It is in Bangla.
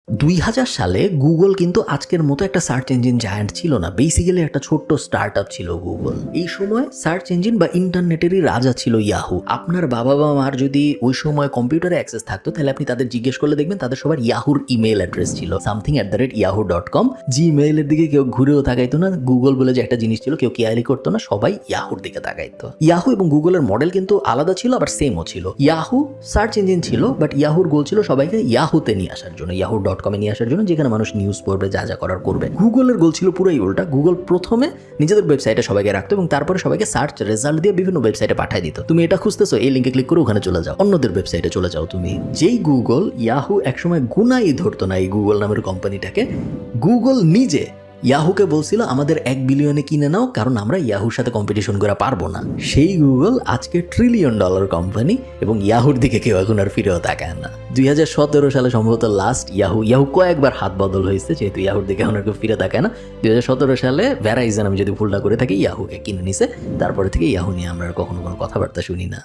2000 সালে গুগল কিন্তু আজকের মতো একটা সার্চ ইঞ্জিন জায়ান্ট ছিল না। বেসিক্যালি একটা ছোট্ট স্টার্ট আপ ছিল গুগল। এই সময় সার্চ ইঞ্জিন বা ইন্টারনেটেরই রাজা ছিল ইয়াহু। আপনার বাবা বা মার যদি ওই সময় কম্পিউটারে অ্যাক্সেস থাকতো তাহলে আপনি তাদের জিজ্ঞেস করলে দেখবেন তাদের সবার ইয়াহুর ইমেল অ্যাড্রেস ছিল something@yahoo.com। জিমেইলের দিকে কেউ ঘুরেও তাকাইতো না। গুগল বলে যে একটা জিনিস ছিল কেউ কেয়ারই করতো না, সবাই ইয়াহুর দিকে তাকাইতো। ইয়াহু এবং গুগলের মডেল কিন্তু আলাদা ছিল, আবার সেমও ছিল। ইয়াহু সার্চ ইঞ্জিন ছিল, বাট ইয়াহুর গোল ছিল সবাইকে ইয়াহুতে নিয়ে আসার জন্য, yahoo.com নিয়ে আসার জন্য, যেখানে মানুষ নিউজ পড়বে, যা যা করার করবে। গুগলের গোল ছিল পুরোই উল্টা। গুগল প্রথমে নিজেদের ওয়েবসাইটে সবাইকে রাখতো এবং তারপরে সবাইকে সার্চ রেজাল্ট দিয়ে বিভিন্ন ওয়েবসাইটে পাঠিয়ে দিত। তুমি এটা খুঁজতেছো, এই লিঙ্কে ক্লিক করে ওখানে চলে যাও, অন্যদের ওয়েবসাইটে চলে যাও তুমি। যেই গুগল, ইয়াহু একসময় গুনাই ধরতো না এই গুগল নামের কোম্পানিটাকে। গুগল নিজে ইয়াহুকে বলছিল আমাদের 1 বিলিয়নে কিনে নাও, কারণ আমরা ইয়াহুর সাথে কম্পিটিশন করে পারবো না। সেই গুগল আজকে $1 ট্রিলিয়ন কোম্পানি এবং ইয়াহুর দিকে কেউ এখন আর ফিরেও তাকায় না। 2017 সালে সম্ভবত লাস্ট ইয়াহু কয়েকবার হাত বদল হয়েছে, যেহেতু ইয়াহুর দিকে এখন আর কেউ ফিরে তাকায় না। 2017 সালে ভ্যারাইজন, আমি যদি ভুলটা করে থাকি, ইয়াহুকে কিনে নিছে। তারপরে থেকে ইয়াহু নিয়ে আমরা আর কখনো কোনো কথাবার্তা শুনি না।